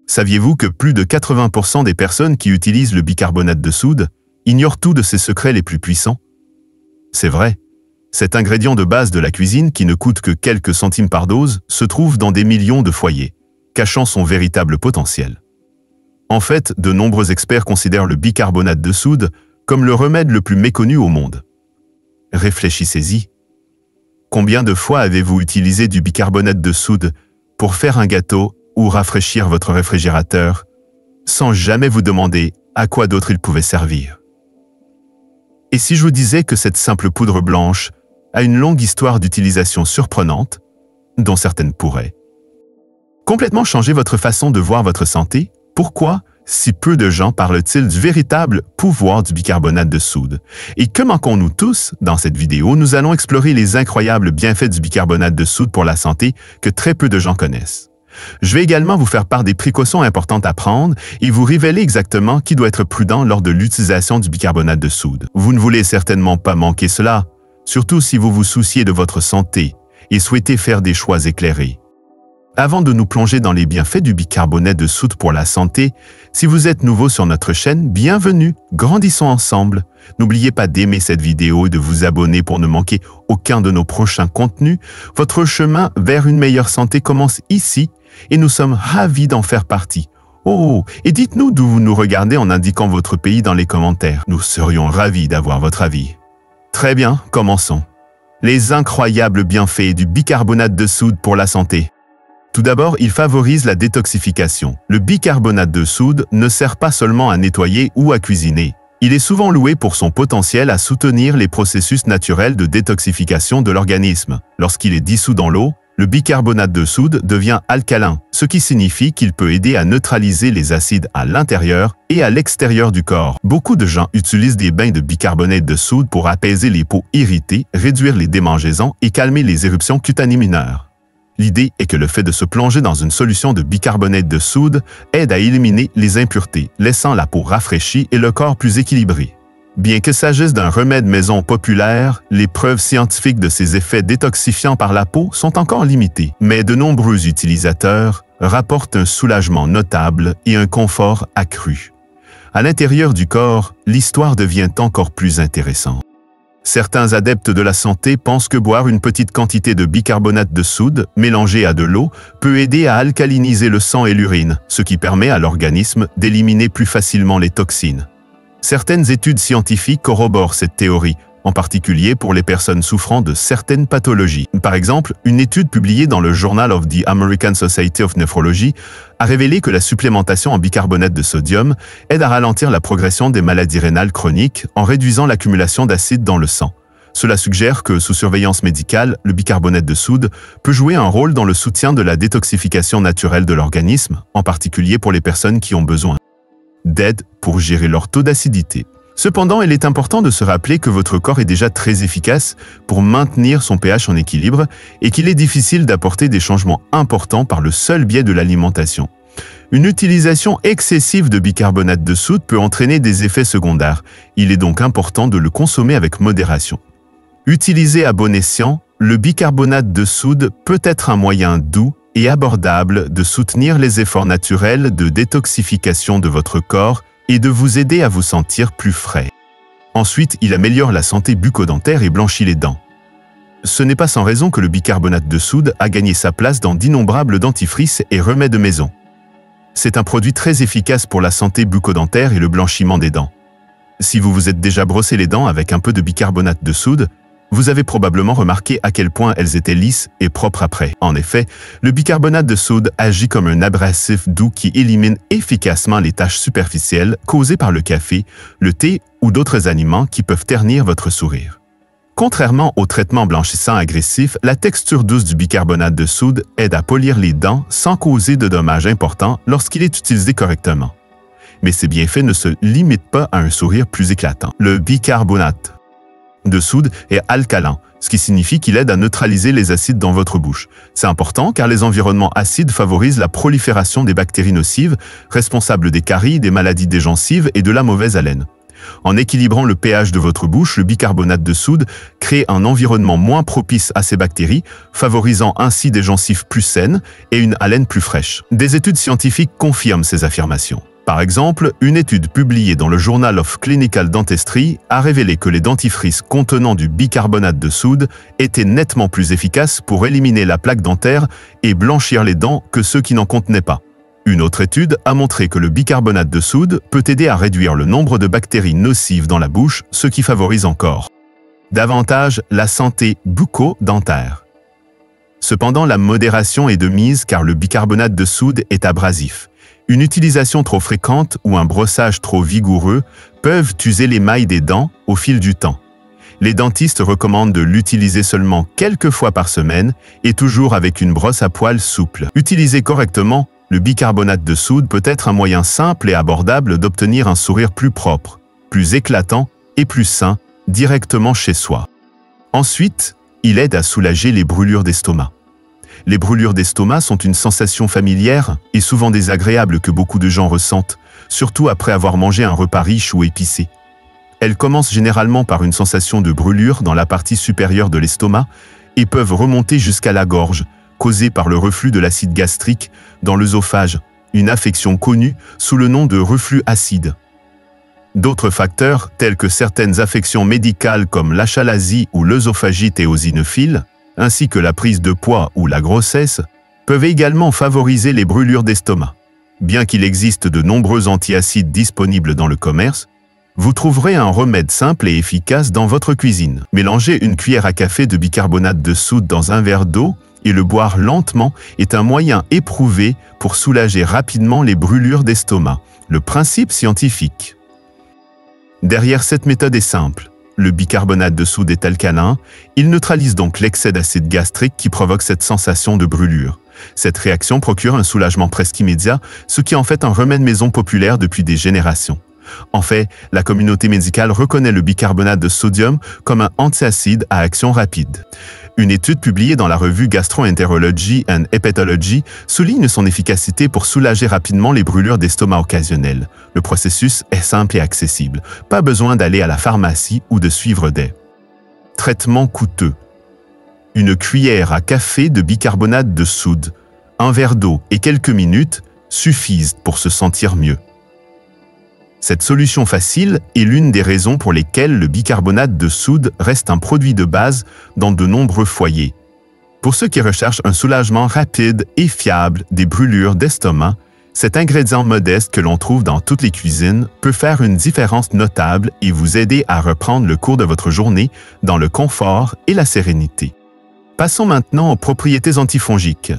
Saviez-vous que plus de 80% des personnes qui utilisent le bicarbonate de soude ignorent tout de ses secrets les plus puissants? C'est vrai. Cet ingrédient de base de la cuisine, qui ne coûte que quelques centimes par dose, se trouve dans des millions de foyers, cachant son véritable potentiel. En fait, de nombreux experts considèrent le bicarbonate de soude comme le remède le plus méconnu au monde. Réfléchissez-y. Combien de fois avez-vous utilisé du bicarbonate de soude pour faire un gâteau ou rafraîchir votre réfrigérateur, sans jamais vous demander à quoi d'autre il pouvait servir? Et si je vous disais que cette simple poudre blanche a une longue histoire d'utilisation surprenante, dont certaines pourraient complètement changer votre façon de voir votre santé? Pourquoi si peu de gens parlent-ils du véritable pouvoir du bicarbonate de soude? Et que manquons-nous tous? Dans cette vidéo, nous allons explorer les incroyables bienfaits du bicarbonate de soude pour la santé que très peu de gens connaissent. Je vais également vous faire part des précautions importantes à prendre et vous révéler exactement qui doit être prudent lors de l'utilisation du bicarbonate de soude. Vous ne voulez certainement pas manquer cela, surtout si vous vous souciez de votre santé et souhaitez faire des choix éclairés. Avant de nous plonger dans les bienfaits du bicarbonate de soude pour la santé, si vous êtes nouveau sur notre chaîne, bienvenue, grandissons ensemble. N'oubliez pas d'aimer cette vidéo et de vous abonner pour ne manquer aucun de nos prochains contenus. Votre chemin vers une meilleure santé commence ici et nous sommes ravis d'en faire partie. Oh, et dites-nous d'où vous nous regardez en indiquant votre pays dans les commentaires. Nous serions ravis d'avoir votre avis. Très bien, commençons. Les incroyables bienfaits du bicarbonate de soude pour la santé. Tout d'abord, il favorise la détoxification. Le bicarbonate de soude ne sert pas seulement à nettoyer ou à cuisiner. Il est souvent loué pour son potentiel à soutenir les processus naturels de détoxification de l'organisme. Lorsqu'il est dissous dans l'eau, le bicarbonate de soude devient alcalin, ce qui signifie qu'il peut aider à neutraliser les acides à l'intérieur et à l'extérieur du corps. Beaucoup de gens utilisent des bains de bicarbonate de soude pour apaiser les peaux irritées, réduire les démangeaisons et calmer les éruptions cutanées mineures. L'idée est que le fait de se plonger dans une solution de bicarbonate de soude aide à éliminer les impuretés, laissant la peau rafraîchie et le corps plus équilibré. Bien qu'il s'agisse d'un remède maison populaire, les preuves scientifiques de ses effets détoxifiants par la peau sont encore limitées, mais de nombreux utilisateurs rapportent un soulagement notable et un confort accru. À l'intérieur du corps, l'histoire devient encore plus intéressante. Certains adeptes de la santé pensent que boire une petite quantité de bicarbonate de soude mélangé à de l'eau peut aider à alcaliniser le sang et l'urine, ce qui permet à l'organisme d'éliminer plus facilement les toxines. Certaines études scientifiques corroborent cette théorie, en particulier pour les personnes souffrant de certaines pathologies. Par exemple, une étude publiée dans le Journal of the American Society of Nephrology a révélé que la supplémentation en bicarbonate de sodium aide à ralentir la progression des maladies rénales chroniques en réduisant l'accumulation d'acide dans le sang. Cela suggère que, sous surveillance médicale, le bicarbonate de soude peut jouer un rôle dans le soutien de la détoxification naturelle de l'organisme, en particulier pour les personnes qui ont besoin d'aide pour gérer leur taux d'acidité. Cependant, il est important de se rappeler que votre corps est déjà très efficace pour maintenir son pH en équilibre et qu'il est difficile d'apporter des changements importants par le seul biais de l'alimentation. Une utilisation excessive de bicarbonate de soude peut entraîner des effets secondaires. Il est donc important de le consommer avec modération. Utilisé à bon escient, le bicarbonate de soude peut être un moyen doux et abordable de soutenir les efforts naturels de détoxification de votre corps et de vous aider à vous sentir plus frais. Ensuite, il améliore la santé bucco-dentaire et blanchit les dents. Ce n'est pas sans raison que le bicarbonate de soude a gagné sa place dans d'innombrables dentifrices et remèdes maison. C'est un produit très efficace pour la santé bucco-dentaire et le blanchiment des dents. Si vous vous êtes déjà brossé les dents avec un peu de bicarbonate de soude, vous avez probablement remarqué à quel point elles étaient lisses et propres après. En effet, le bicarbonate de soude agit comme un abrasif doux qui élimine efficacement les taches superficielles causées par le café, le thé ou d'autres aliments qui peuvent ternir votre sourire. Contrairement au traitement blanchissant agressif, la texture douce du bicarbonate de soude aide à polir les dents sans causer de dommages importants lorsqu'il est utilisé correctement. Mais ces bienfaits ne se limitent pas à un sourire plus éclatant. Le bicarbonate de soude est alcalin, ce qui signifie qu'il aide à neutraliser les acides dans votre bouche. C'est important car les environnements acides favorisent la prolifération des bactéries nocives, responsables des caries, des maladies des gencives et de la mauvaise haleine. En équilibrant le pH de votre bouche, le bicarbonate de soude crée un environnement moins propice à ces bactéries, favorisant ainsi des gencives plus saines et une haleine plus fraîche. Des études scientifiques confirment ces affirmations. Par exemple, une étude publiée dans le Journal of Clinical Dentistry a révélé que les dentifrices contenant du bicarbonate de soude étaient nettement plus efficaces pour éliminer la plaque dentaire et blanchir les dents que ceux qui n'en contenaient pas. Une autre étude a montré que le bicarbonate de soude peut aider à réduire le nombre de bactéries nocives dans la bouche, ce qui favorise encore davantage la santé bucco-dentaire. Cependant, la modération est de mise car le bicarbonate de soude est abrasif. Une utilisation trop fréquente ou un brossage trop vigoureux peuvent user l'émail des dents au fil du temps. Les dentistes recommandent de l'utiliser seulement quelques fois par semaine et toujours avec une brosse à poils souple. Utilisé correctement, le bicarbonate de soude peut être un moyen simple et abordable d'obtenir un sourire plus propre, plus éclatant et plus sain directement chez soi. Ensuite, il aide à soulager les brûlures d'estomac. Les brûlures d'estomac sont une sensation familière et souvent désagréable que beaucoup de gens ressentent, surtout après avoir mangé un repas riche ou épicé. Elles commencent généralement par une sensation de brûlure dans la partie supérieure de l'estomac et peuvent remonter jusqu'à la gorge, causée par le reflux de l'acide gastrique dans l'œsophage, une affection connue sous le nom de reflux acide. D'autres facteurs, tels que certaines affections médicales comme l'achalasie ou l'œsophagite éosinophile, ainsi que la prise de poids ou la grossesse, peuvent également favoriser les brûlures d'estomac. Bien qu'il existe de nombreux antiacides disponibles dans le commerce, vous trouverez un remède simple et efficace dans votre cuisine. Mélangez une cuillère à café de bicarbonate de soude dans un verre d'eau et le boire lentement est un moyen éprouvé pour soulager rapidement les brûlures d'estomac. Le principe scientifique derrière cette méthode est simple. Le bicarbonate de soude est alcalin, il neutralise donc l'excès d'acide gastrique qui provoque cette sensation de brûlure. Cette réaction procure un soulagement presque immédiat, ce qui en fait un remède maison populaire depuis des générations. En fait, la communauté médicale reconnaît le bicarbonate de sodium comme un antiacide à action rapide. Une étude publiée dans la revue Gastroenterology and Hepatology souligne son efficacité pour soulager rapidement les brûlures d'estomac occasionnelles. Le processus est simple et accessible. Pas besoin d'aller à la pharmacie ou de suivre des traitements coûteux. Une cuillère à café de bicarbonate de soude, un verre d'eau et quelques minutes suffisent pour se sentir mieux. Cette solution facile est l'une des raisons pour lesquelles le bicarbonate de soude reste un produit de base dans de nombreux foyers. Pour ceux qui recherchent un soulagement rapide et fiable des brûlures d'estomac, cet ingrédient modeste que l'on trouve dans toutes les cuisines peut faire une différence notable et vous aider à reprendre le cours de votre journée dans le confort et la sérénité. Passons maintenant aux propriétés antifongiques.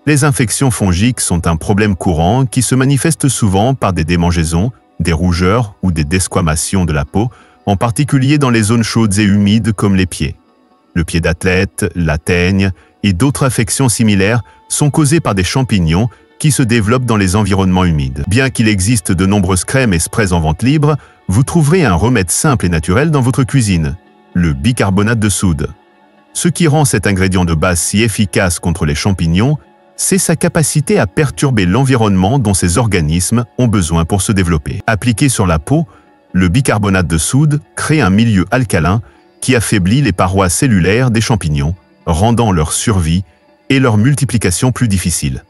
Les infections fongiques sont un problème courant qui se manifeste souvent par des démangeaisons, des rougeurs ou des desquamations de la peau, en particulier dans les zones chaudes et humides comme les pieds. Le pied d'athlète, la teigne et d'autres affections similaires sont causées par des champignons qui se développent dans les environnements humides. Bien qu'il existe de nombreuses crèmes et sprays en vente libre, vous trouverez un remède simple et naturel dans votre cuisine, le bicarbonate de soude. Ce qui rend cet ingrédient de base si efficace contre les champignons, c'est sa capacité à perturber l'environnement dont ces organismes ont besoin pour se développer. Appliqué sur la peau, le bicarbonate de soude crée un milieu alcalin qui affaiblit les parois cellulaires des champignons, rendant leur survie et leur multiplication plus difficile.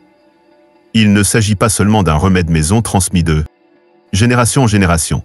Il ne s'agit pas seulement d'un remède maison transmis de génération en génération.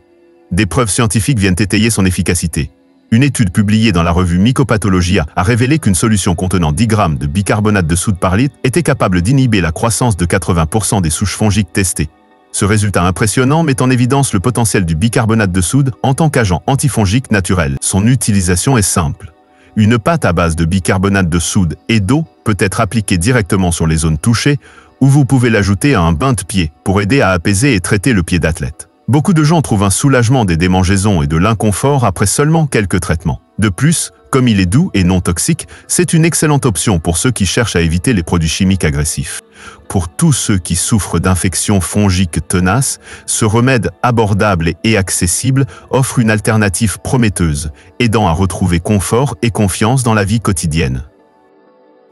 Des preuves scientifiques viennent étayer son efficacité. Une étude publiée dans la revue Mycopathologia a révélé qu'une solution contenant 10 grammes de bicarbonate de soude par litre était capable d'inhiber la croissance de 80% des souches fongiques testées. Ce résultat impressionnant met en évidence le potentiel du bicarbonate de soude en tant qu'agent antifongique naturel. Son utilisation est simple. Une pâte à base de bicarbonate de soude et d'eau peut être appliquée directement sur les zones touchées ou vous pouvez l'ajouter à un bain de pied pour aider à apaiser et traiter le pied d'athlète. Beaucoup de gens trouvent un soulagement des démangeaisons et de l'inconfort après seulement quelques traitements. De plus, comme il est doux et non toxique, c'est une excellente option pour ceux qui cherchent à éviter les produits chimiques agressifs. Pour tous ceux qui souffrent d'infections fongiques tenaces, ce remède abordable et accessible offre une alternative prometteuse, aidant à retrouver confort et confiance dans la vie quotidienne.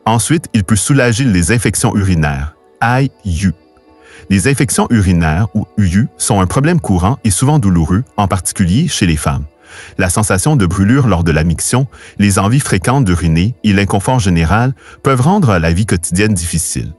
Ensuite, il peut soulager les infections urinaires, IU. Les infections urinaires ou UU sont un problème courant et souvent douloureux, en particulier chez les femmes. La sensation de brûlure lors de la miction, les envies fréquentes d'uriner et l'inconfort général peuvent rendre la vie quotidienne difficile.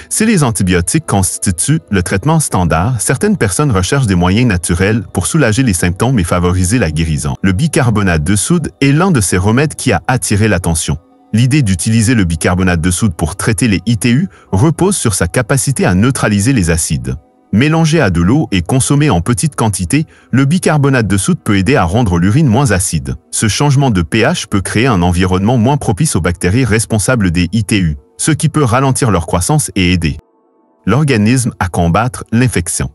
Si les antibiotiques constituent le traitement standard, certaines personnes recherchent des moyens naturels pour soulager les symptômes et favoriser la guérison. Le bicarbonate de soude est l'un de ces remèdes qui a attiré l'attention. L'idée d'utiliser le bicarbonate de soude pour traiter les ITU repose sur sa capacité à neutraliser les acides. Mélangé à de l'eau et consommé en petite quantité, le bicarbonate de soude peut aider à rendre l'urine moins acide. Ce changement de pH peut créer un environnement moins propice aux bactéries responsables des ITU, ce qui peut ralentir leur croissance et aider l'organisme à combattre l'infection.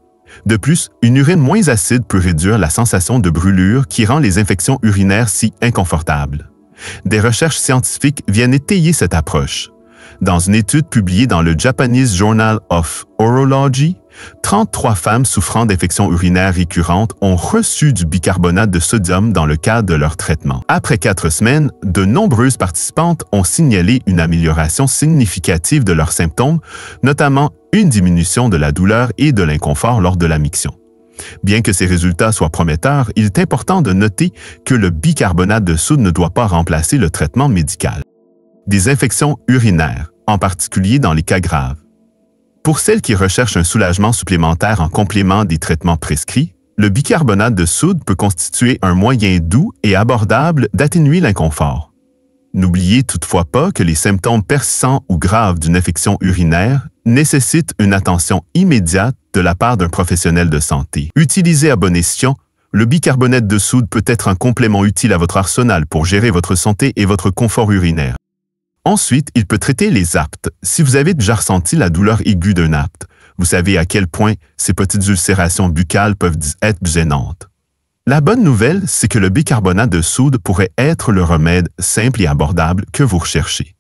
De plus, une urine moins acide peut réduire la sensation de brûlure qui rend les infections urinaires si inconfortables. Des recherches scientifiques viennent étayer cette approche. Dans une étude publiée dans le Japanese Journal of Urology, 33 femmes souffrant d'infections urinaires récurrentes ont reçu du bicarbonate de sodium dans le cadre de leur traitement. Après 4 semaines, de nombreuses participantes ont signalé une amélioration significative de leurs symptômes, notamment une diminution de la douleur et de l'inconfort lors de la miction. Bien que ces résultats soient prometteurs, il est important de noter que le bicarbonate de soude ne doit pas remplacer le traitement médical. Des infections urinaires, en particulier dans les cas graves. Pour celles qui recherchent un soulagement supplémentaire en complément des traitements prescrits, le bicarbonate de soude peut constituer un moyen doux et abordable d'atténuer l'inconfort. N'oubliez toutefois pas que les symptômes persistants ou graves d'une infection urinaire nécessitent une attention immédiate de la part d'un professionnel de santé. Utilisé à bon escient, le bicarbonate de soude peut être un complément utile à votre arsenal pour gérer votre santé et votre confort urinaire. Ensuite, il peut traiter les aptes. Si vous avez déjà ressenti la douleur aiguë d'un apte, vous savez à quel point ces petites ulcérations buccales peuvent être gênantes. La bonne nouvelle, c'est que le bicarbonate de soude pourrait être le remède simple et abordable que vous recherchez.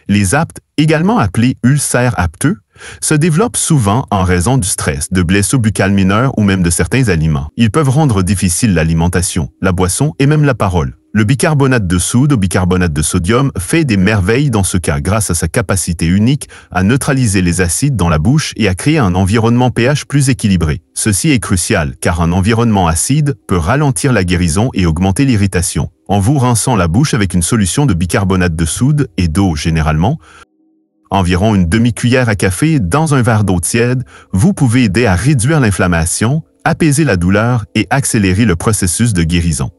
Les aptes, également appelés ulcères apteux, se développent souvent en raison du stress, de blessures buccales mineures ou même de certains aliments. Ils peuvent rendre difficile l'alimentation, la boisson et même la parole. Le bicarbonate de soude au bicarbonate de sodium fait des merveilles dans ce cas grâce à sa capacité unique à neutraliser les acides dans la bouche et à créer un environnement pH plus équilibré. Ceci est crucial car un environnement acide peut ralentir la guérison et augmenter l'irritation. En vous rinçant la bouche avec une solution de bicarbonate de soude et d'eau généralement, environ une demi-cuillère à café dans un verre d'eau tiède, vous pouvez aider à réduire l'inflammation, apaiser la douleur et accélérer le processus de guérison.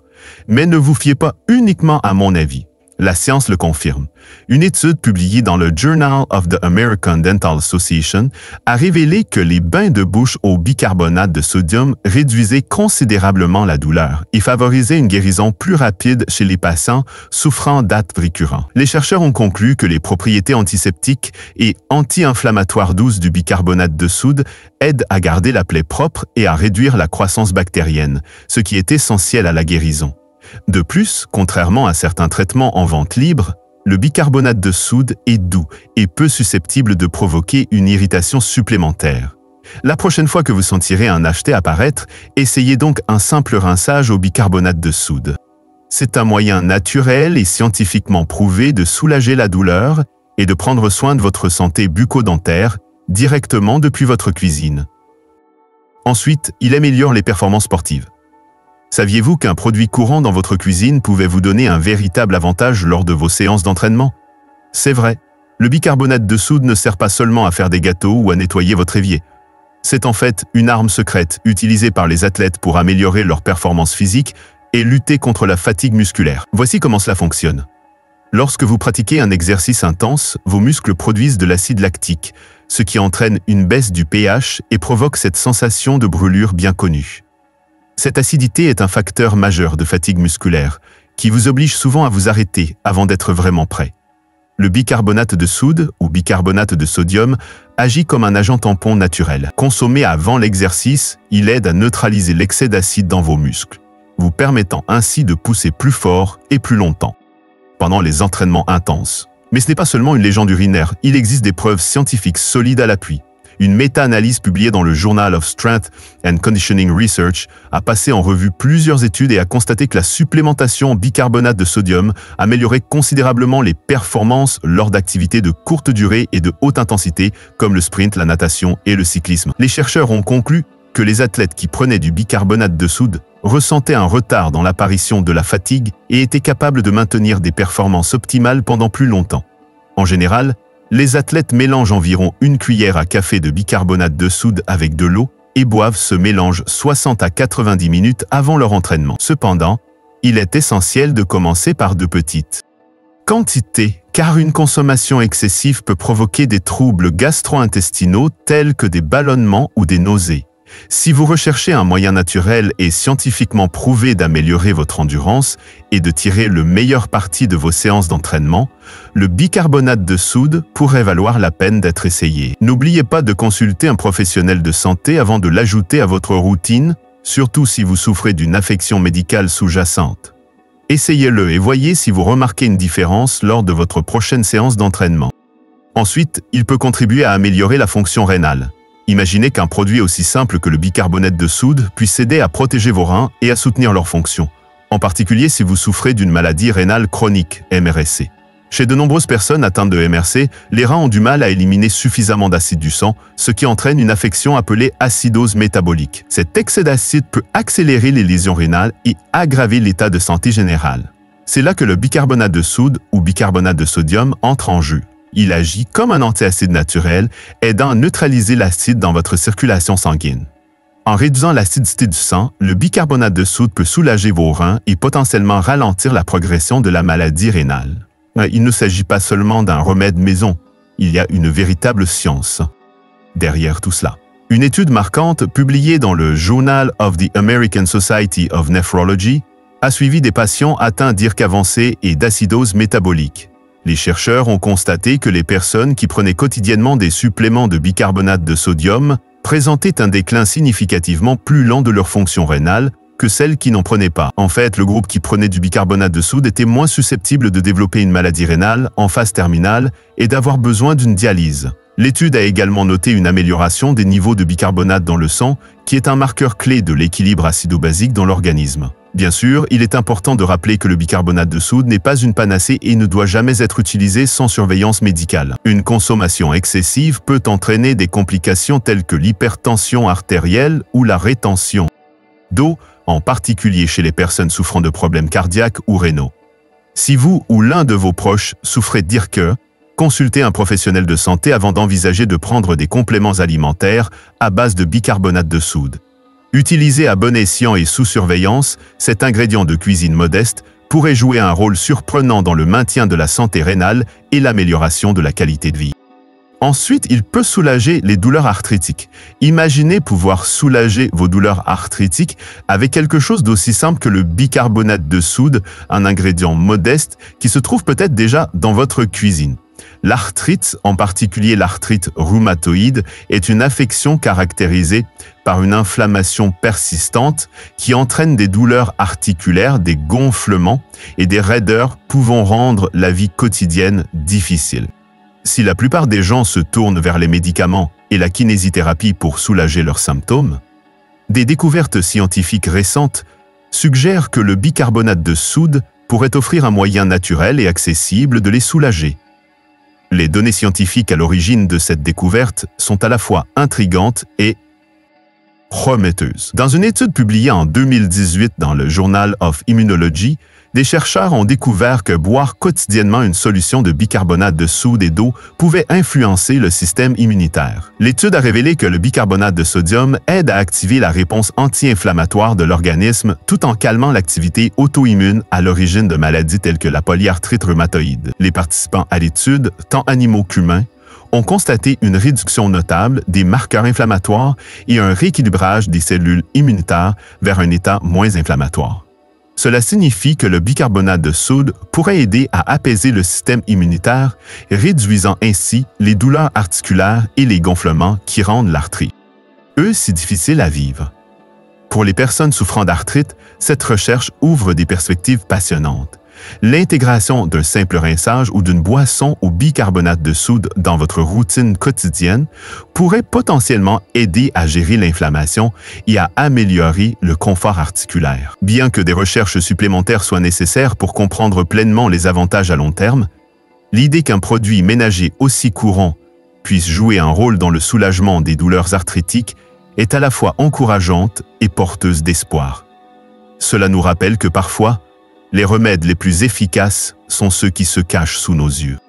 Mais ne vous fiez pas uniquement à mon avis. La science le confirme. Une étude publiée dans le Journal of the American Dental Association a révélé que les bains de bouche au bicarbonate de sodium réduisaient considérablement la douleur et favorisaient une guérison plus rapide chez les patients souffrant d'actes récurrents. Les chercheurs ont conclu que les propriétés antiseptiques et anti-inflammatoires douces du bicarbonate de soude aident à garder la plaie propre et à réduire la croissance bactérienne, ce qui est essentiel à la guérison. De plus, contrairement à certains traitements en vente libre, le bicarbonate de soude est doux et peu susceptible de provoquer une irritation supplémentaire. La prochaine fois que vous sentirez un acheté apparaître, essayez donc un simple rinçage au bicarbonate de soude. C'est un moyen naturel et scientifiquement prouvé de soulager la douleur et de prendre soin de votre santé bucco-dentaire directement depuis votre cuisine. Ensuite, il améliore les performances sportives. Saviez-vous qu'un produit courant dans votre cuisine pouvait vous donner un véritable avantage lors de vos séances d'entraînement? C'est vrai, le bicarbonate de soude ne sert pas seulement à faire des gâteaux ou à nettoyer votre évier. C'est en fait une arme secrète utilisée par les athlètes pour améliorer leur performance physique et lutter contre la fatigue musculaire. Voici comment cela fonctionne. Lorsque vous pratiquez un exercice intense, vos muscles produisent de l'acide lactique, ce qui entraîne une baisse du pH et provoque cette sensation de brûlure bien connue. Cette acidité est un facteur majeur de fatigue musculaire, qui vous oblige souvent à vous arrêter avant d'être vraiment prêt. Le bicarbonate de soude, ou bicarbonate de sodium, agit comme un agent tampon naturel. Consommé avant l'exercice, il aide à neutraliser l'excès d'acide dans vos muscles, vous permettant ainsi de pousser plus fort et plus longtemps, pendant les entraînements intenses. Mais ce n'est pas seulement une légende urinaire, il existe des preuves scientifiques solides à l'appui. Une méta-analyse publiée dans le Journal of Strength and Conditioning Research a passé en revue plusieurs études et a constaté que la supplémentation en bicarbonate de sodium améliorait considérablement les performances lors d'activités de courte durée et de haute intensité comme le sprint, la natation et le cyclisme. Les chercheurs ont conclu que les athlètes qui prenaient du bicarbonate de soude ressentaient un retard dans l'apparition de la fatigue et étaient capables de maintenir des performances optimales pendant plus longtemps. En général, les athlètes mélangent environ 1 cuillère à café de bicarbonate de soude avec de l'eau et boivent ce mélange 60 à 90 minutes avant leur entraînement. Cependant, il est essentiel de commencer par de petites quantités, car une consommation excessive peut provoquer des troubles gastro-intestinaux tels que des ballonnements ou des nausées. Si vous recherchez un moyen naturel et scientifiquement prouvé d'améliorer votre endurance et de tirer le meilleur parti de vos séances d'entraînement, le bicarbonate de soude pourrait valoir la peine d'être essayé. N'oubliez pas de consulter un professionnel de santé avant de l'ajouter à votre routine, surtout si vous souffrez d'une affection médicale sous-jacente. Essayez-le et voyez si vous remarquez une différence lors de votre prochaine séance d'entraînement. Ensuite, il peut contribuer à améliorer la fonction rénale. Imaginez qu'un produit aussi simple que le bicarbonate de soude puisse aider à protéger vos reins et à soutenir leur fonction, en particulier si vous souffrez d'une maladie rénale chronique, MRSC. Chez de nombreuses personnes atteintes de MRC, les reins ont du mal à éliminer suffisamment d'acide du sang, ce qui entraîne une affection appelée acidose métabolique. Cet excès d'acide peut accélérer les lésions rénales et aggraver l'état de santé général. C'est là que le bicarbonate de soude ou bicarbonate de sodium entre en jeu. Il agit comme un antiacide naturel, aidant à neutraliser l'acide dans votre circulation sanguine. En réduisant l'acidité du sang, le bicarbonate de soude peut soulager vos reins et potentiellement ralentir la progression de la maladie rénale. Il ne s'agit pas seulement d'un remède maison, il y a une véritable science derrière tout cela. Une étude marquante publiée dans le Journal of the American Society of Nephrology a suivi des patients atteints d'IRC avancé et d'acidose métabolique. Les chercheurs ont constaté que les personnes qui prenaient quotidiennement des suppléments de bicarbonate de sodium présentaient un déclin significativement plus lent de leur fonction rénale que celles qui n'en prenaient pas. En fait, le groupe qui prenait du bicarbonate de soude était moins susceptible de développer une maladie rénale en phase terminale et d'avoir besoin d'une dialyse. L'étude a également noté une amélioration des niveaux de bicarbonate dans le sang, qui est un marqueur clé de l'équilibre acido-basique dans l'organisme. Bien sûr, il est important de rappeler que le bicarbonate de soude n'est pas une panacée et ne doit jamais être utilisé sans surveillance médicale. Une consommation excessive peut entraîner des complications telles que l'hypertension artérielle ou la rétention d'eau, en particulier chez les personnes souffrant de problèmes cardiaques ou rénaux. Si vous ou l'un de vos proches souffrez d'IRC, consultez un professionnel de santé avant d'envisager de prendre des compléments alimentaires à base de bicarbonate de soude. Utilisé à bon escient et sous surveillance, cet ingrédient de cuisine modeste pourrait jouer un rôle surprenant dans le maintien de la santé rénale et l'amélioration de la qualité de vie. Ensuite, il peut soulager les douleurs arthritiques. Imaginez pouvoir soulager vos douleurs arthritiques avec quelque chose d'aussi simple que le bicarbonate de soude, un ingrédient modeste qui se trouve peut-être déjà dans votre cuisine. L'arthrite, en particulier l'arthrite rhumatoïde, est une affection caractérisée par une inflammation persistante qui entraîne des douleurs articulaires, des gonflements et des raideurs pouvant rendre la vie quotidienne difficile. Si la plupart des gens se tournent vers les médicaments et la kinésithérapie pour soulager leurs symptômes, des découvertes scientifiques récentes suggèrent que le bicarbonate de soude pourrait offrir un moyen naturel et accessible de les soulager. Les données scientifiques à l'origine de cette découverte sont à la fois intrigantes et prometteuses. Dans une étude publiée en 2018 dans le Journal of Immunology, des chercheurs ont découvert que boire quotidiennement une solution de bicarbonate de soude et d'eau pouvait influencer le système immunitaire. L'étude a révélé que le bicarbonate de sodium aide à activer la réponse anti-inflammatoire de l'organisme tout en calmant l'activité auto-immune à l'origine de maladies telles que la polyarthrite rhumatoïde. Les participants à l'étude, tant animaux qu'humains, ont constaté une réduction notable des marqueurs inflammatoires et un rééquilibrage des cellules immunitaires vers un état moins inflammatoire. Cela signifie que le bicarbonate de soude pourrait aider à apaiser le système immunitaire, réduisant ainsi les douleurs articulaires et les gonflements qui rendent l'arthrite si difficile à vivre. Pour les personnes souffrant d'arthrite, cette recherche ouvre des perspectives passionnantes. L'intégration d'un simple rinçage ou d'une boisson au bicarbonate de soude dans votre routine quotidienne pourrait potentiellement aider à gérer l'inflammation et à améliorer le confort articulaire. Bien que des recherches supplémentaires soient nécessaires pour comprendre pleinement les avantages à long terme, l'idée qu'un produit ménager aussi courant puisse jouer un rôle dans le soulagement des douleurs arthritiques est à la fois encourageante et porteuse d'espoir. Cela nous rappelle que parfois, les remèdes les plus efficaces sont ceux qui se cachent sous nos yeux.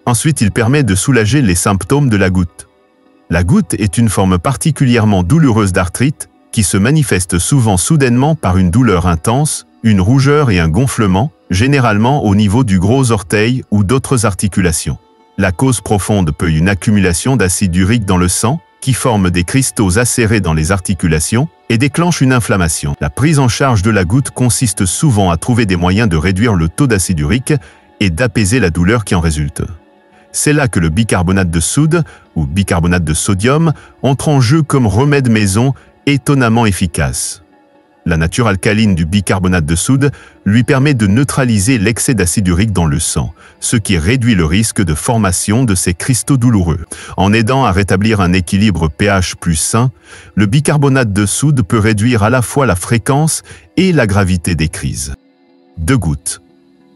Ensuite, il permet de soulager les symptômes de la goutte. La goutte est une forme particulièrement douloureuse d'arthrite qui se manifeste souvent soudainement par une douleur intense, une rougeur et un gonflement, généralement au niveau du gros orteil ou d'autres articulations. La cause profonde peut être une accumulation d'acide urique dans le sang, qui forme des cristaux acérés dans les articulations et déclenche une inflammation. La prise en charge de la goutte consiste souvent à trouver des moyens de réduire le taux d'acide urique et d'apaiser la douleur qui en résulte. C'est là que le bicarbonate de soude ou bicarbonate de sodium entre en jeu comme remède maison étonnamment efficace. La nature alcaline du bicarbonate de soude lui permet de neutraliser l'excès d'acide urique dans le sang, ce qui réduit le risque de formation de ces cristaux douloureux. En aidant à rétablir un équilibre pH plus sain, le bicarbonate de soude peut réduire à la fois la fréquence et la gravité des crises. 2 gouttes.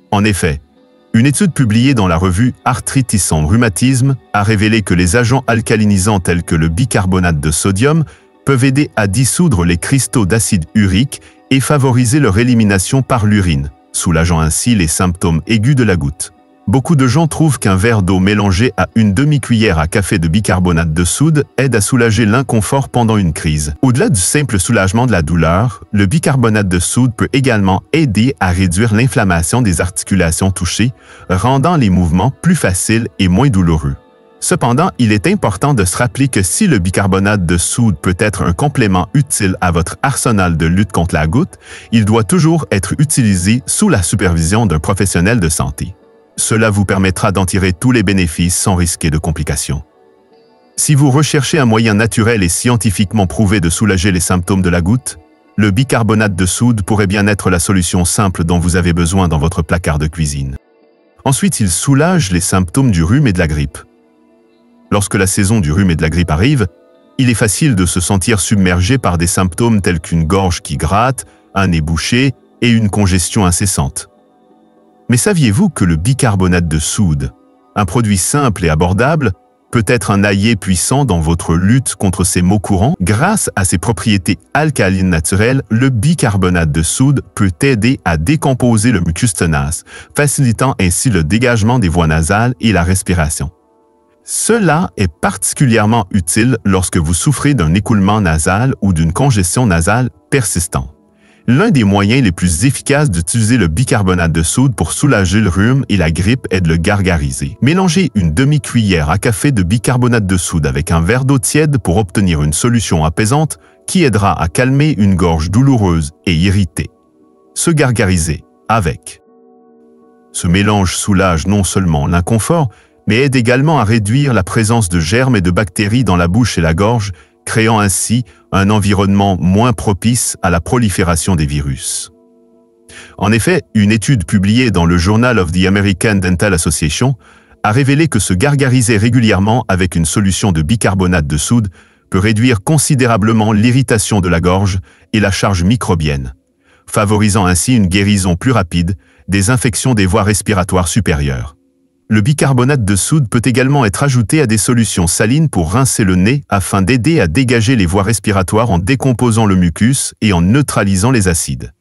En effet, une étude publiée dans la revue Arthritis and Rhumatism a révélé que les agents alcalinisants tels que le bicarbonate de sodium peuvent aider à dissoudre les cristaux d'acide urique et favoriser leur élimination par l'urine, soulageant ainsi les symptômes aigus de la goutte. Beaucoup de gens trouvent qu'un verre d'eau mélangé à une demi-cuillère à café de bicarbonate de soude aide à soulager l'inconfort pendant une crise. Au-delà du simple soulagement de la douleur, le bicarbonate de soude peut également aider à réduire l'inflammation des articulations touchées, rendant les mouvements plus faciles et moins douloureux. Cependant, il est important de se rappeler que si le bicarbonate de soude peut être un complément utile à votre arsenal de lutte contre la goutte, il doit toujours être utilisé sous la supervision d'un professionnel de santé. Cela vous permettra d'en tirer tous les bénéfices sans risquer de complications. Si vous recherchez un moyen naturel et scientifiquement prouvé de soulager les symptômes de la goutte, le bicarbonate de soude pourrait bien être la solution simple dont vous avez besoin dans votre placard de cuisine. Ensuite, il soulage les symptômes du rhume et de la grippe. Lorsque la saison du rhume et de la grippe arrive, il est facile de se sentir submergé par des symptômes tels qu'une gorge qui gratte, un nez bouché et une congestion incessante. Mais saviez-vous que le bicarbonate de soude, un produit simple et abordable, peut être un allié puissant dans votre lutte contre ces maux courants? Grâce à ses propriétés alcalines naturelles, le bicarbonate de soude peut aider à décomposer le mucus tenace, facilitant ainsi le dégagement des voies nasales et la respiration. Cela est particulièrement utile lorsque vous souffrez d'un écoulement nasal ou d'une congestion nasale persistante. L'un des moyens les plus efficaces d'utiliser le bicarbonate de soude pour soulager le rhume et la grippe est de le gargariser. Mélangez une demi-cuillère à café de bicarbonate de soude avec un verre d'eau tiède pour obtenir une solution apaisante qui aidera à calmer une gorge douloureuse et irritée. Se gargariser avec. Ce mélange soulage non seulement l'inconfort, mais aide également à réduire la présence de germes et de bactéries dans la bouche et la gorge, créant ainsi un environnement moins propice à la prolifération des virus. En effet, une étude publiée dans le Journal of the American Dental Association a révélé que se gargariser régulièrement avec une solution de bicarbonate de soude peut réduire considérablement l'irritation de la gorge et la charge microbienne, favorisant ainsi une guérison plus rapide des infections des voies respiratoires supérieures. Le bicarbonate de soude peut également être ajouté à des solutions salines pour rincer le nez afin d'aider à dégager les voies respiratoires en décomposant le mucus et en neutralisant les acides.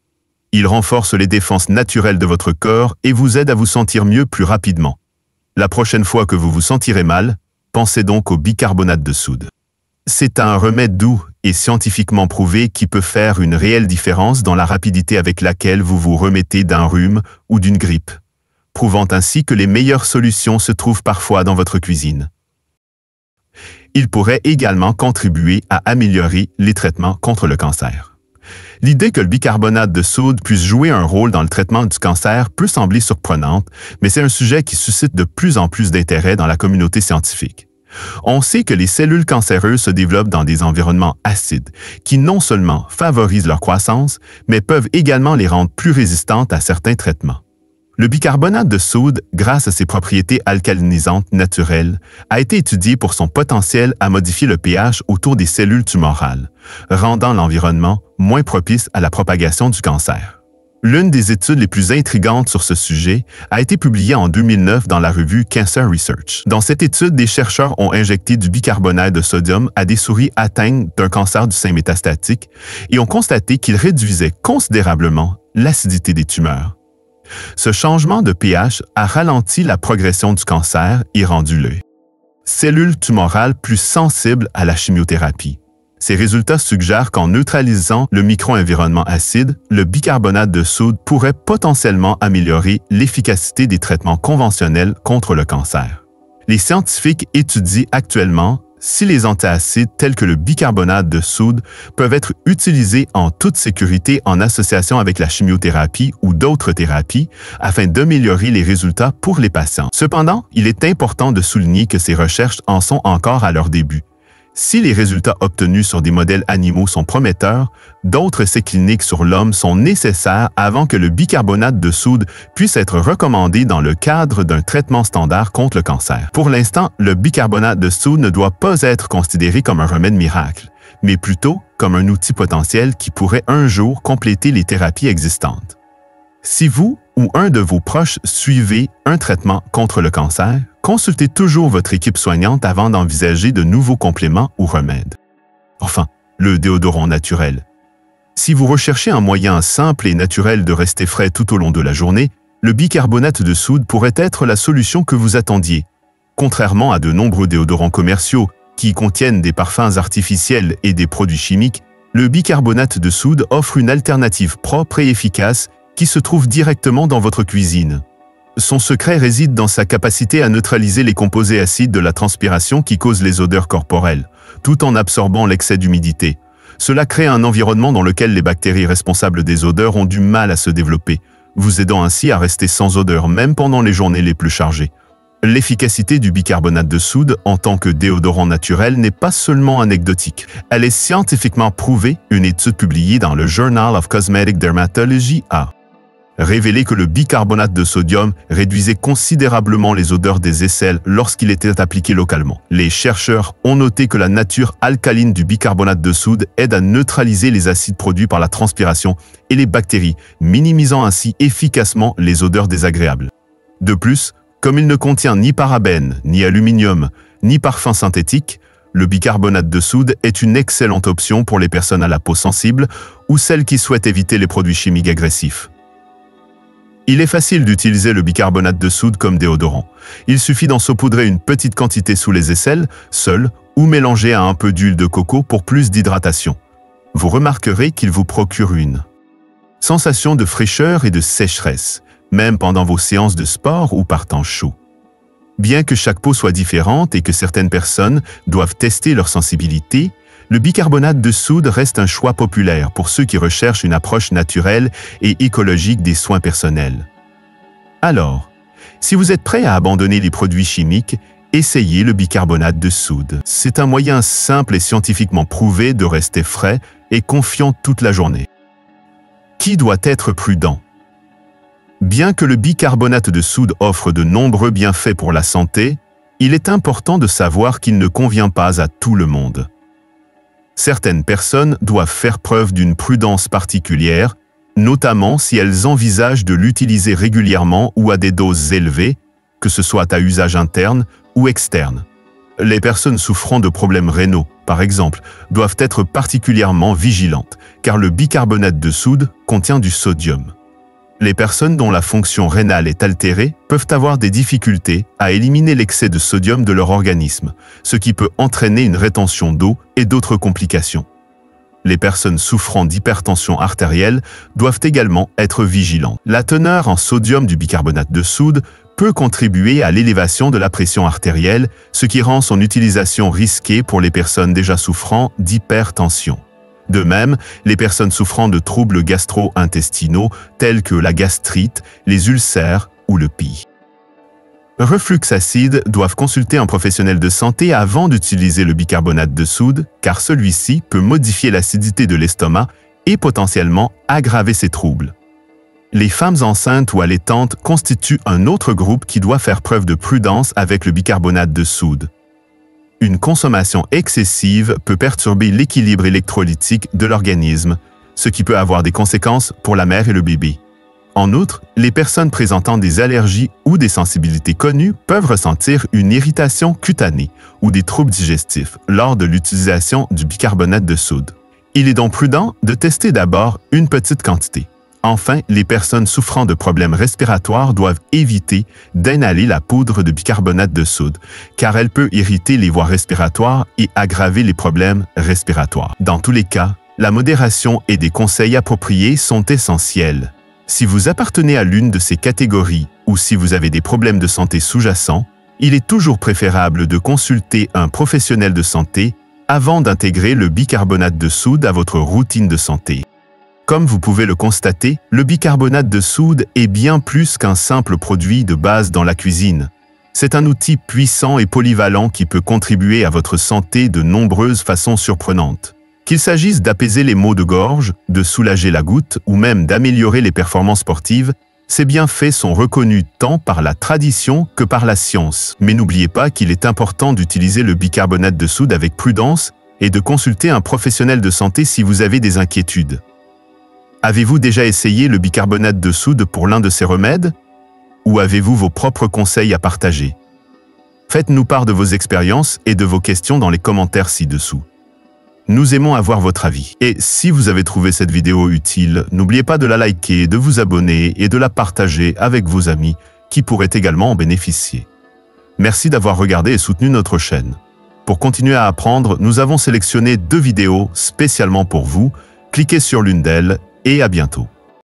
Il renforce les défenses naturelles de votre corps et vous aide à vous sentir mieux plus rapidement. La prochaine fois que vous vous sentirez mal, pensez donc au bicarbonate de soude. C'est un remède doux et scientifiquement prouvé qui peut faire une réelle différence dans la rapidité avec laquelle vous vous remettez d'un rhume ou d'une grippe, prouvant ainsi que les meilleures solutions se trouvent parfois dans votre cuisine. Il pourrait également contribuer à améliorer les traitements contre le cancer. L'idée que le bicarbonate de soude puisse jouer un rôle dans le traitement du cancer peut sembler surprenante, mais c'est un sujet qui suscite de plus en plus d'intérêt dans la communauté scientifique. On sait que les cellules cancéreuses se développent dans des environnements acides, qui non seulement favorisent leur croissance, mais peuvent également les rendre plus résistantes à certains traitements. Le bicarbonate de soude, grâce à ses propriétés alcalinisantes naturelles, a été étudié pour son potentiel à modifier le pH autour des cellules tumorales, rendant l'environnement moins propice à la propagation du cancer. L'une des études les plus intrigantes sur ce sujet a été publiée en 2009 dans la revue Cancer Research. Dans cette étude, des chercheurs ont injecté du bicarbonate de sodium à des souris atteintes d'un cancer du sein métastatique et ont constaté qu'il réduisait considérablement l'acidité des tumeurs. Ce changement de pH a ralenti la progression du cancer et rendu les cellules tumorales plus sensibles à la chimiothérapie. Ces résultats suggèrent qu'en neutralisant le micro-environnement acide, le bicarbonate de soude pourrait potentiellement améliorer l'efficacité des traitements conventionnels contre le cancer. Les scientifiques étudient actuellement si les antiacides tels que le bicarbonate de soude peuvent être utilisés en toute sécurité en association avec la chimiothérapie ou d'autres thérapies afin d'améliorer les résultats pour les patients. Cependant, il est important de souligner que ces recherches en sont encore à leur début. Si les résultats obtenus sur des modèles animaux sont prometteurs, d'autres essais cliniques sur l'homme sont nécessaires avant que le bicarbonate de soude puisse être recommandé dans le cadre d'un traitement standard contre le cancer. Pour l'instant, le bicarbonate de soude ne doit pas être considéré comme un remède miracle, mais plutôt comme un outil potentiel qui pourrait un jour compléter les thérapies existantes. Si vous ou un de vos proches suivez un traitement contre le cancer, consultez toujours votre équipe soignante avant d'envisager de nouveaux compléments ou remèdes. Enfin, le déodorant naturel. Si vous recherchez un moyen simple et naturel de rester frais tout au long de la journée, le bicarbonate de soude pourrait être la solution que vous attendiez. Contrairement à de nombreux déodorants commerciaux qui contiennent des parfums artificiels et des produits chimiques, le bicarbonate de soude offre une alternative propre et efficace qui se trouve directement dans votre cuisine. Son secret réside dans sa capacité à neutraliser les composés acides de la transpiration qui causent les odeurs corporelles, tout en absorbant l'excès d'humidité. Cela crée un environnement dans lequel les bactéries responsables des odeurs ont du mal à se développer, vous aidant ainsi à rester sans odeur même pendant les journées les plus chargées. L'efficacité du bicarbonate de soude en tant que déodorant naturel n'est pas seulement anecdotique. Elle est scientifiquement prouvée. Une étude publiée dans le Journal of Cosmetic Dermatology a révélé que le bicarbonate de sodium réduisait considérablement les odeurs des aisselles lorsqu'il était appliqué localement. Les chercheurs ont noté que la nature alcaline du bicarbonate de soude aide à neutraliser les acides produits par la transpiration et les bactéries, minimisant ainsi efficacement les odeurs désagréables. De plus, comme il ne contient ni parabènes, ni aluminium, ni parfum synthétique, le bicarbonate de soude est une excellente option pour les personnes à la peau sensible ou celles qui souhaitent éviter les produits chimiques agressifs. Il est facile d'utiliser le bicarbonate de soude comme déodorant. Il suffit d'en saupoudrer une petite quantité sous les aisselles, seul ou mélangé à un peu d'huile de coco pour plus d'hydratation. Vous remarquerez qu'il vous procure une sensation de fraîcheur et de sécheresse, même pendant vos séances de sport ou par temps chaud. Bien que chaque peau soit différente et que certaines personnes doivent tester leur sensibilité, le bicarbonate de soude reste un choix populaire pour ceux qui recherchent une approche naturelle et écologique des soins personnels. Alors, si vous êtes prêt à abandonner les produits chimiques, essayez le bicarbonate de soude. C'est un moyen simple et scientifiquement prouvé de rester frais et confiant toute la journée. Qui doit être prudent? Bien que le bicarbonate de soude offre de nombreux bienfaits pour la santé, il est important de savoir qu'il ne convient pas à tout le monde. Certaines personnes doivent faire preuve d'une prudence particulière, notamment si elles envisagent de l'utiliser régulièrement ou à des doses élevées, que ce soit à usage interne ou externe. Les personnes souffrant de problèmes rénaux, par exemple, doivent être particulièrement vigilantes, car le bicarbonate de soude contient du sodium. Les personnes dont la fonction rénale est altérée peuvent avoir des difficultés à éliminer l'excès de sodium de leur organisme, ce qui peut entraîner une rétention d'eau et d'autres complications. Les personnes souffrant d'hypertension artérielle doivent également être vigilantes. La teneur en sodium du bicarbonate de soude peut contribuer à l'élévation de la pression artérielle, ce qui rend son utilisation risquée pour les personnes déjà souffrant d'hypertension. De même, les personnes souffrant de troubles gastro-intestinaux tels que la gastrite, les ulcères ou le PI. Reflux acide doivent consulter un professionnel de santé avant d'utiliser le bicarbonate de soude, car celui-ci peut modifier l'acidité de l'estomac et potentiellement aggraver ces troubles. Les femmes enceintes ou allaitantes constituent un autre groupe qui doit faire preuve de prudence avec le bicarbonate de soude. Une consommation excessive peut perturber l'équilibre électrolytique de l'organisme, ce qui peut avoir des conséquences pour la mère et le bébé. En outre, les personnes présentant des allergies ou des sensibilités connues peuvent ressentir une irritation cutanée ou des troubles digestifs lors de l'utilisation du bicarbonate de soude. Il est donc prudent de tester d'abord une petite quantité. Enfin, les personnes souffrant de problèmes respiratoires doivent éviter d'inhaler la poudre de bicarbonate de soude, car elle peut irriter les voies respiratoires et aggraver les problèmes respiratoires. Dans tous les cas, la modération et des conseils appropriés sont essentiels. Si vous appartenez à l'une de ces catégories ou si vous avez des problèmes de santé sous-jacents, il est toujours préférable de consulter un professionnel de santé avant d'intégrer le bicarbonate de soude à votre routine de santé. Comme vous pouvez le constater, le bicarbonate de soude est bien plus qu'un simple produit de base dans la cuisine. C'est un outil puissant et polyvalent qui peut contribuer à votre santé de nombreuses façons surprenantes. Qu'il s'agisse d'apaiser les maux de gorge, de soulager la goutte ou même d'améliorer les performances sportives, ces bienfaits sont reconnus tant par la tradition que par la science. Mais n'oubliez pas qu'il est important d'utiliser le bicarbonate de soude avec prudence et de consulter un professionnel de santé si vous avez des inquiétudes. Avez-vous déjà essayé le bicarbonate de soude pour l'un de ces remèdes? Ou avez-vous vos propres conseils à partager? Faites-nous part de vos expériences et de vos questions dans les commentaires ci-dessous. Nous aimons avoir votre avis. Et si vous avez trouvé cette vidéo utile, n'oubliez pas de la liker, de vous abonner et de la partager avec vos amis qui pourraient également en bénéficier. Merci d'avoir regardé et soutenu notre chaîne. Pour continuer à apprendre, nous avons sélectionné 2 vidéos spécialement pour vous. Cliquez sur l'une d'elles et à bientôt.